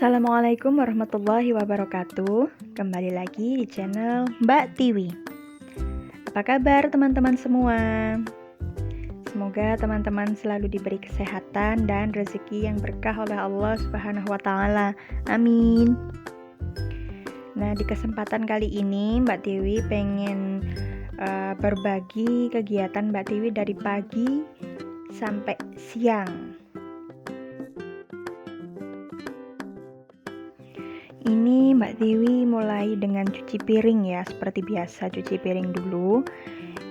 Assalamualaikum warahmatullahi wabarakatuh. Kembali lagi di channel Mbak Tiwi. Apa kabar teman-teman semua? Semoga teman-teman selalu diberi kesehatan dan rezeki yang berkah oleh Allah Subhanahu wa taala. Amin. Nah, di kesempatan kali ini Mbak Tiwi pengen berbagi kegiatan Mbak Tiwi dari pagi sampai siang. Ini Mbak Tiwi mulai dengan cuci piring ya, seperti biasa cuci piring dulu.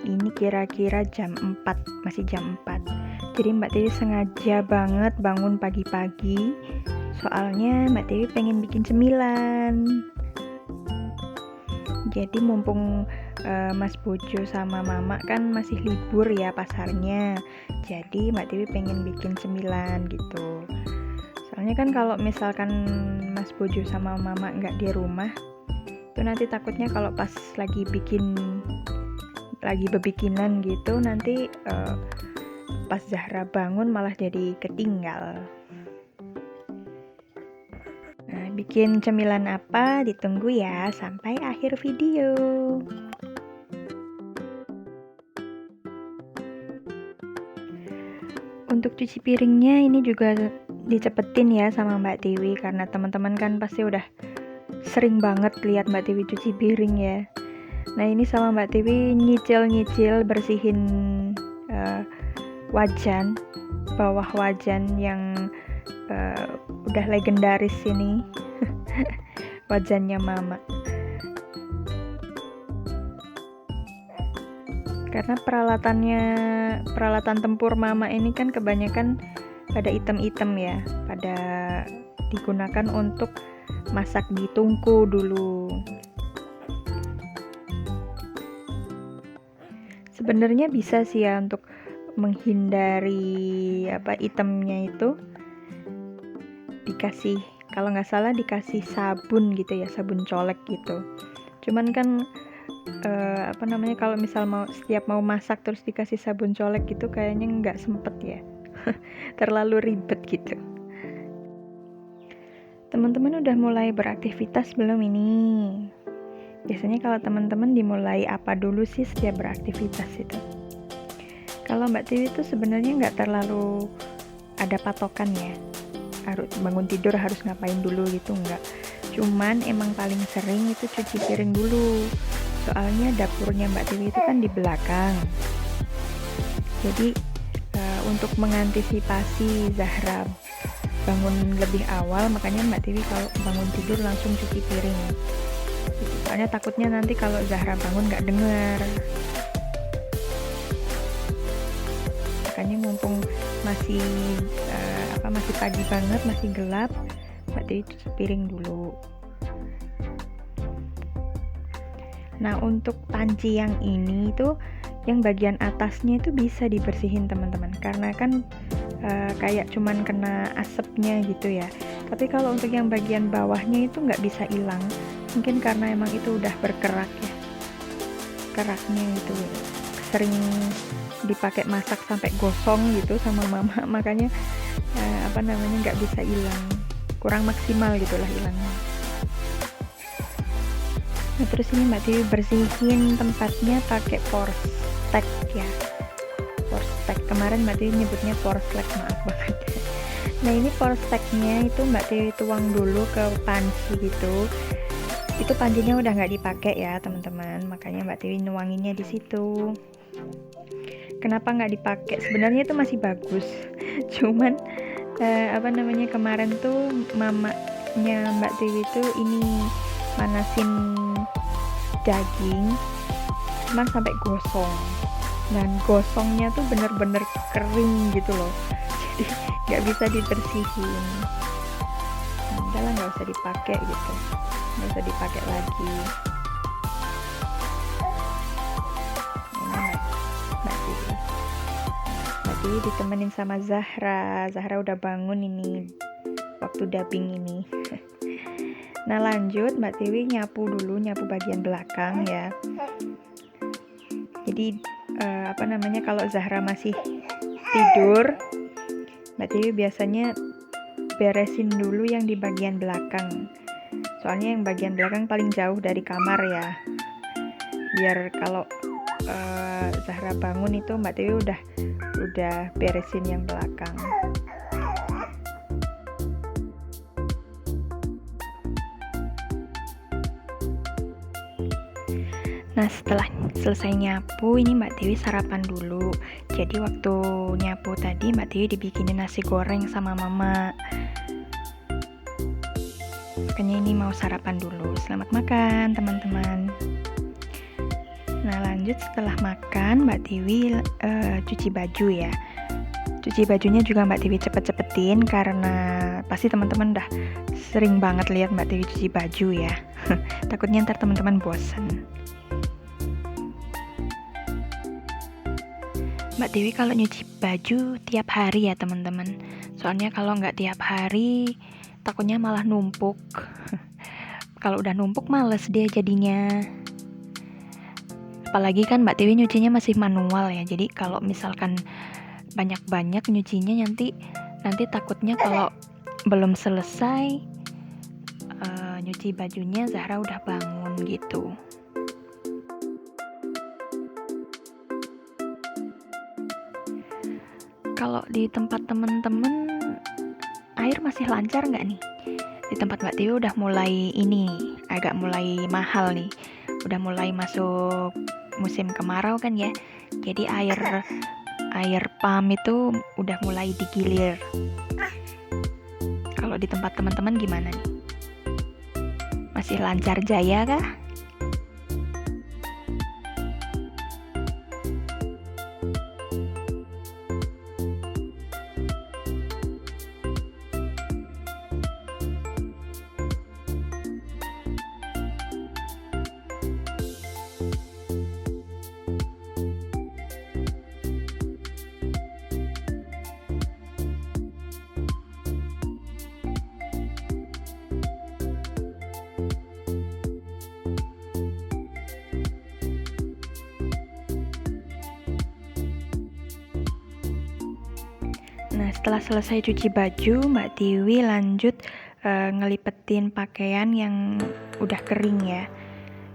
Ini kira-kira jam 4, masih jam 4. Jadi Mbak Tiwi sengaja banget bangun pagi-pagi. Soalnya Mbak Tiwi pengen bikin cemilan. Jadi mumpung Mas Bojo sama Mama kan masih libur ya pasarnya. Jadi Mbak Tiwi pengen bikin cemilan gitu. Soalnya kan kalau misalkan Mas Bojo sama Mama nggak di rumah, itu nanti takutnya kalau pas lagi bebikinan gitu, nanti pas Zahra bangun malah jadi ketinggal. Nah, bikin cemilan apa ditunggu ya sampai akhir video. Untuk cuci piringnya ini juga dicepetin ya sama Mbak Tiwi, karena teman-teman kan pasti udah sering banget lihat Mbak Tiwi cuci piring ya. Nah, ini sama Mbak Tiwi nyicil bersihin wajan, bawah wajan yang udah legendaris ini. Wajannya Mama. Karena peralatan tempur Mama ini kan kebanyakan pada item-item ya, pada digunakan untuk masak di tungku dulu. Sebenarnya bisa sih ya untuk menghindari itemnya itu dikasih, kalau nggak salah dikasih sabun gitu ya, sabun colek gitu. Cuman kan kalau misal setiap mau masak terus dikasih sabun colek gitu kayaknya nggak sempet ya. Terlalu ribet gitu. Teman-teman udah mulai beraktivitas belum ini? Biasanya kalau teman-teman dimulai apa dulu sih setiap beraktivitas itu? Kalau Mbak Tiwi itu sebenarnya nggak terlalu ada patokan ya, harus bangun tidur harus ngapain dulu gitu, nggak. Cuman emang paling sering itu cuci piring dulu. Soalnya dapurnya Mbak Tiwi itu kan di belakang. Jadi untuk mengantisipasi Zahra bangun lebih awal, makanya Mbak Tiwi kalau bangun tidur langsung cuci piring. Soalnya takutnya nanti kalau Zahra bangun nggak dengar. Makanya mumpung masih pagi banget, masih gelap, Mbak Tiwi cuci piring dulu. Nah, untuk panci yang ini tuh, yang bagian atasnya itu bisa dibersihin teman-teman, karena kan kayak cuman kena asapnya gitu ya. Tapi kalau untuk yang bagian bawahnya itu nggak bisa hilang, mungkin karena emang itu udah berkerak ya, keraknya itu sering dipakai masak sampai gosong gitu sama Mama, makanya nggak bisa hilang, kurang maksimal gitulah hilangnya. Nah, terus ini Mbak Tiwi bersihin tempatnya pakai porstek ya. Porstek, kemarin Mbak Tiwi nyebutnya porslek, maaf banget. Nah, ini porsteknya itu Mbak Tiwi tuang dulu ke panci gitu. Itu pancinya udah nggak dipakai ya teman-teman, makanya Mbak Tiwi nuanginnya di situ. Kenapa nggak dipakai? Sebenarnya itu masih bagus. Cuman kemarin tuh mamanya Mbak Tiwi tuh ini manasin daging cuman sampai gosong, dan gosongnya tuh bener-bener kering gitu loh, jadi nggak bisa dibersihin. Udahlah, nggak usah dipakai gitu, nggak usah dipakai lagi. Ini Mbak Tiwi ditemenin sama Zahra udah bangun ini waktu dubbing ini. Nah, lanjut Mbak Tiwi nyapu bagian belakang ya. Jadi kalau Zahra masih tidur, Mbak Tiwi biasanya beresin dulu yang di bagian belakang. Soalnya yang bagian belakang paling jauh dari kamar ya. Biar kalau Zahra bangun itu Mbak Tiwi udah beresin yang belakang. Nah, setelah selesai nyapu, ini Mbak Tiwi sarapan dulu. Jadi waktu nyapu tadi Mbak Tiwi dibikinin nasi goreng sama mama. Makanya ini mau sarapan dulu. Selamat makan teman-teman. Nah, lanjut setelah makan Mbak Tiwi cuci baju ya. Cuci bajunya juga Mbak Tiwi cepet-cepetin karena pasti teman-teman udah sering banget lihat Mbak Tiwi cuci baju ya. Takutnya ntar teman-teman bosen. Mbak Tiwi kalau nyuci baju tiap hari ya teman-teman. Soalnya kalau nggak tiap hari takutnya malah numpuk. Kalau udah numpuk males dia jadinya. Apalagi kan Mbak Tiwi nyucinya masih manual ya. Jadi kalau misalkan banyak-banyak nyucinya nanti takutnya kalau belum selesai nyuci bajunya Zahra udah bangun gitu. Kalau di tempat temen-temen air masih lancar nggak nih? Di tempat Mbak Tiwi udah mulai agak mulai mahal nih. Udah mulai masuk musim kemarau kan ya. Jadi air pam itu udah mulai digilir. Kalau di tempat teman-teman gimana nih? Masih lancar jaya kah? Nah, setelah selesai cuci baju, Mbak Tiwi lanjut ngelipetin pakaian yang udah kering ya.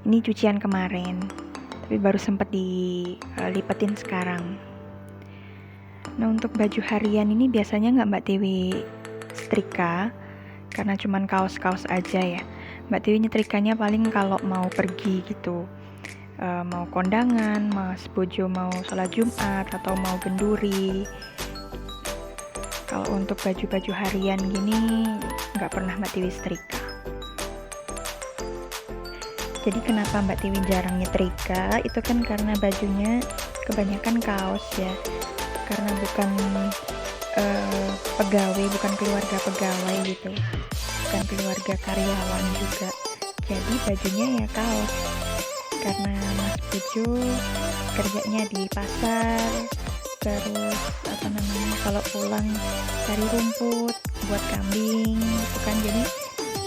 Ini cucian kemarin, tapi baru sempat dilipetin sekarang. Nah, untuk baju harian ini biasanya nggak Mbak Tiwi setrika, karena cuman kaos-kaos aja ya. Mbak Tiwi nyetrikanya paling kalau mau pergi gitu. Mau kondangan, Mas Bojo mau sholat Jumat, atau mau genduri. Kalau untuk baju-baju harian gini nggak pernah Mbak Tiwi setrika. Jadi kenapa Mbak Tiwi jarang nyetrika? Itu kan karena bajunya kebanyakan kaos ya. Karena bukan pegawai, bukan keluarga pegawai gitu, bukan keluarga karyawan juga. Jadi bajunya ya kaos. Karena Mas Bojo kerjanya di pasar, terus kalau pulang cari rumput buat kambing gitu kan, jadi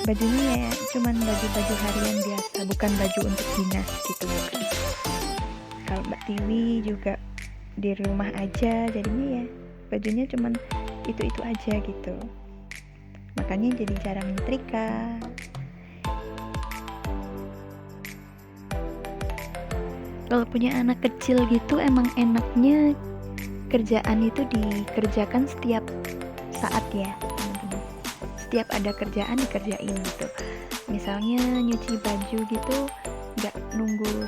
bajunya ya cuman baju-baju harian biasa, bukan baju untuk dinas gitu bukan. Kalau Mbak Tiwi juga di rumah aja, jadinya ya bajunya cuman itu aja gitu, makanya jadi jarang nyetrika. Kalau punya anak kecil gitu emang enaknya kerjaan itu dikerjakan setiap saat ya teman-teman. Setiap ada kerjaan dikerjain gitu. Misalnya nyuci baju gitu nggak nunggu 2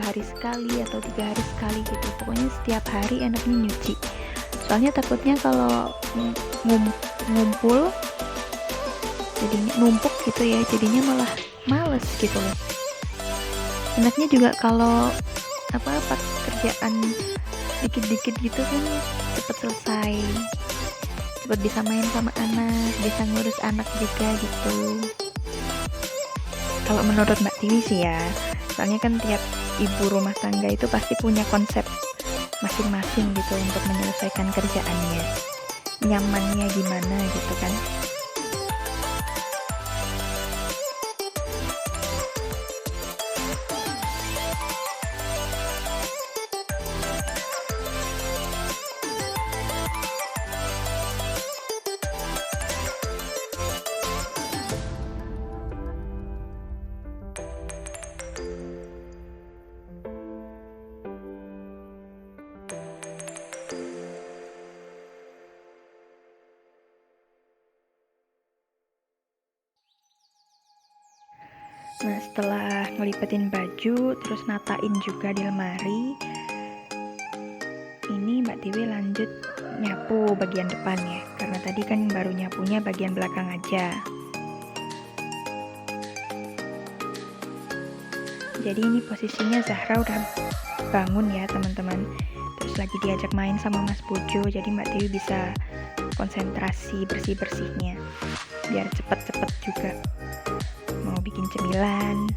hari sekali atau 3 hari sekali gitu. Pokoknya setiap hari enaknya nyuci. Soalnya takutnya kalau ngumpul jadinya numpuk gitu ya, jadinya malah males gitu loh. Enaknya juga kalau kerjaan dikit-dikit gitu kan cepet selesai, cepet bisa main sama anak, bisa ngurus anak juga gitu. Kalau menurut Mbak Tiwi sih ya, soalnya kan tiap ibu rumah tangga itu pasti punya konsep masing-masing gitu untuk menyelesaikan kerjaannya, nyamannya gimana gitu kan. setelah ngelipetin baju terus natain juga di lemari, ini Mbak Tiwi lanjut nyapu bagian depan ya, karena tadi kan baru nyapunya bagian belakang aja. Jadi ini posisinya Zahra udah bangun ya teman-teman, terus lagi diajak main sama Mas Bojo, jadi Mbak Tiwi bisa konsentrasi bersih-bersihnya biar cepet-cepet juga mau bikin cemilan.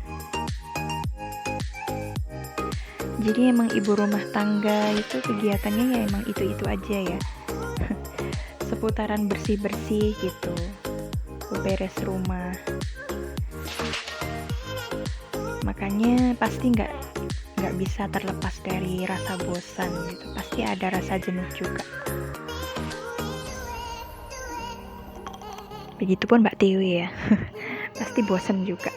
Jadi emang ibu rumah tangga itu kegiatannya ya emang itu-itu aja ya seputaran bersih-bersih gitu, beres rumah. Makanya pasti nggak bisa terlepas dari rasa bosan gitu, pasti ada rasa jenuh juga. Begitupun Mbak Tiwi ya pasti bosan juga.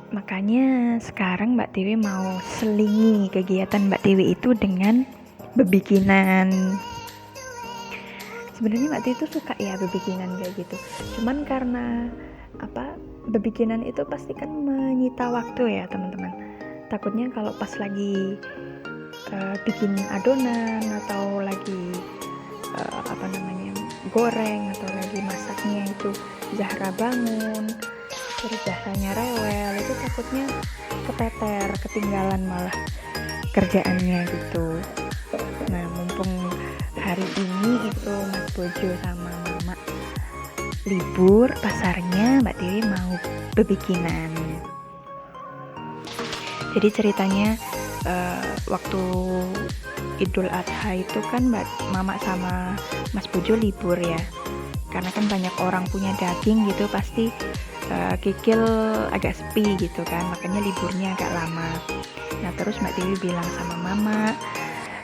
Makanya sekarang Mbak Tiwi mau selingi kegiatan Mbak Tiwi itu dengan bebikinan. Sebenarnya Mbak Tiwi itu suka ya bebikinan kayak gitu, cuman karena bebikinan itu pasti kan menyita waktu ya teman-teman. Takutnya kalau pas lagi bikin adonan atau lagi goreng atau lagi masaknya itu Zahra bangun, terus Zahranya rewel, itu takutnya keteter, ketinggalan malah kerjaannya gitu. Nah mumpung hari ini itu Mas Bojo sama Mama libur pasarnya, Mbak Tiwi mau bebikinan. Jadi ceritanya waktu Idul Adha itu kan Mama sama Mas Bojo libur ya, karena kan banyak orang punya daging gitu, pasti kikil agak sepi gitu kan, makanya liburnya agak lama. Nah terus Mbak Tiwi bilang sama Mama,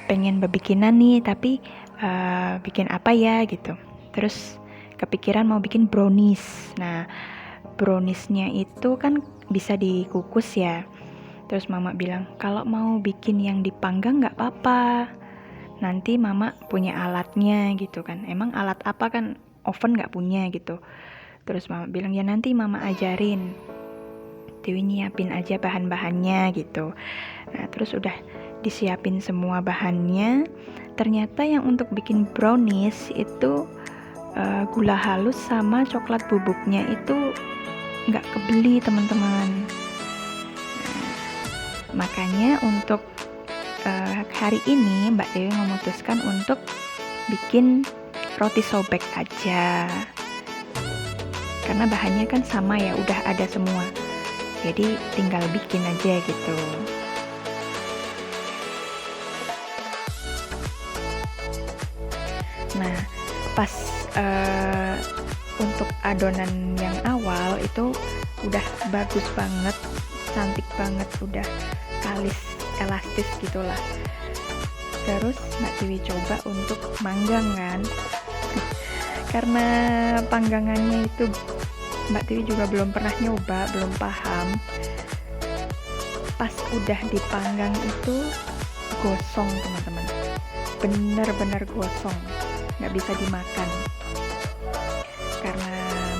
pengen bebikinan nih, tapi bikin apa ya gitu. Terus kepikiran mau bikin brownies. Nah browniesnya itu kan bisa dikukus ya. Terus Mama bilang kalau mau bikin yang dipanggang nggak apa-apa, nanti Mama punya alatnya gitu kan. Emang alat apa kan, oven nggak punya gitu. Terus Mama bilang ya nanti Mama ajarin, Tiwi nyiapin aja bahan-bahannya gitu. Nah terus udah disiapin semua bahannya. Ternyata yang untuk bikin brownies itu gula halus sama coklat bubuknya itu nggak kebeli teman-teman. Makanya untuk hari ini Mbak Tiwi memutuskan untuk bikin roti sobek aja, karena bahannya kan sama ya, udah ada semua, jadi tinggal bikin aja gitu. Nah pas untuk adonan yang awal itu udah bagus banget, cantik banget, udah kalis elastis gitulah. Terus Mbak Tiwi coba untuk manggang kan karena panggangannya itu Mbak Tiwi juga belum pernah nyoba, belum paham. Pas udah dipanggang itu gosong teman-teman, bener-bener gosong, nggak bisa dimakan.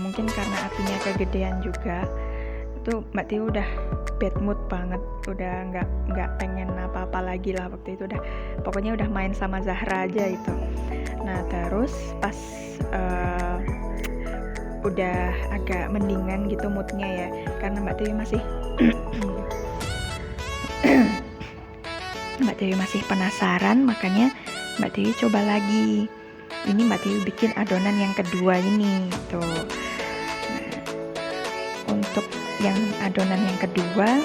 Mungkin karena apinya kegedean juga, itu Mbak Tiwi udah bad mood banget, udah nggak pengen apa-apa lagi lah waktu itu, pokoknya udah main sama Zahra aja itu. Nah terus pas udah agak mendingan gitu moodnya ya, karena Mbak Tiwi masih Mbak Tiwi masih penasaran, makanya Mbak Tiwi coba lagi. Ini Mbak Tiwi bikin adonan yang kedua ini gitu. Nah, untuk yang adonan yang kedua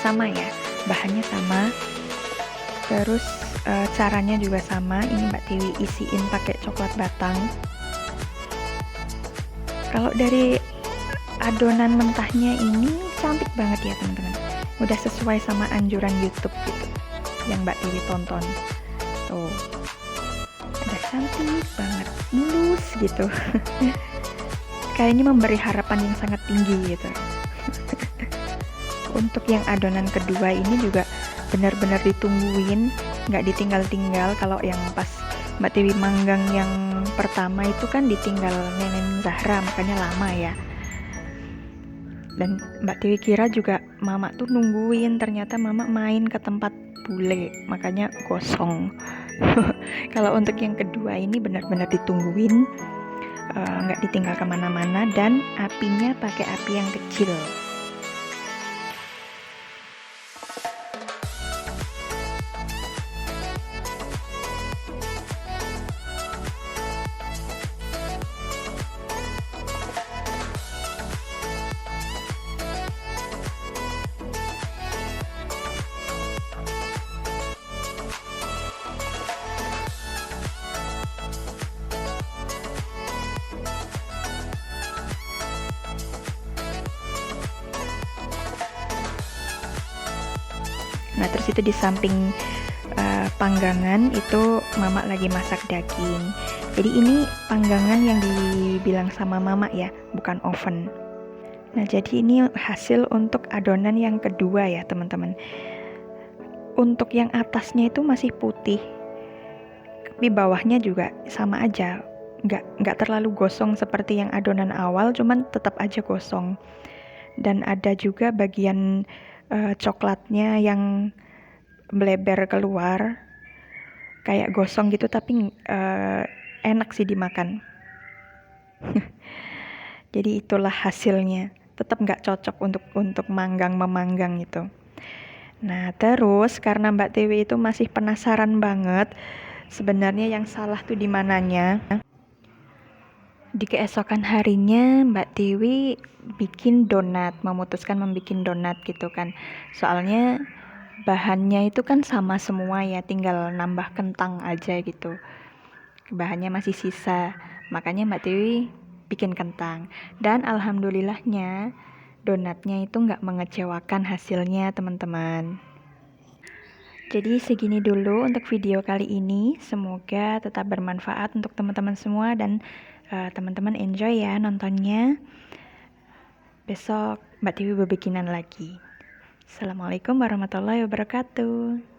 sama ya, bahannya sama, terus caranya juga sama. Ini Mbak Tiwi isiin pakai coklat batang. Kalau dari adonan mentahnya ini cantik banget ya teman-teman, udah sesuai sama anjuran YouTube gitu yang Mbak Tiwi tonton. Tuh udah cantik banget, mulus gitu kayaknya memberi harapan yang sangat tinggi gitu. Untuk yang adonan kedua ini juga benar-benar ditungguin, nggak ditinggal-tinggal. Kalau yang pas Mbak Tiwi manggang yang pertama itu kan ditinggal nenek Zahra, makanya lama ya. Dan Mbak Dewi kira juga Mama tuh nungguin, ternyata Mama main ke tempat bule, makanya gosong. Kalau untuk yang kedua ini benar-benar ditungguin, nggak ditinggal kemana-mana, dan apinya pakai api yang kecil. Nah, terus itu di samping panggangan itu Mama lagi masak daging. Jadi ini panggangan yang dibilang sama Mama ya, bukan oven. Nah, jadi ini hasil untuk adonan yang kedua ya teman-teman. Untuk yang atasnya itu masih putih, tapi bawahnya juga sama aja, nggak terlalu gosong seperti yang adonan awal, cuman tetap aja gosong. Dan ada juga bagian coklatnya yang melebar keluar, kayak gosong gitu, tapi enak sih dimakan. Jadi itulah hasilnya. Tetap nggak cocok untuk memanggang itu. Nah, terus karena Mbak Dewi itu masih penasaran banget, sebenarnya yang salah tuh di mananya. Di keesokan harinya Mbak Dewi memutuskan membuat donat gitu kan. Soalnya bahannya itu kan sama semua ya, tinggal nambah kentang aja gitu. Bahannya masih sisa, makanya Mbak Dewi bikin kentang. Dan alhamdulillahnya donatnya itu nggak mengecewakan hasilnya teman-teman. Jadi segini dulu untuk video kali ini, semoga tetap bermanfaat untuk teman-teman semua, dan teman-teman enjoy ya nontonnya. Besok Mbak Dewi berbikinan lagi. Assalamualaikum warahmatullahi wabarakatuh.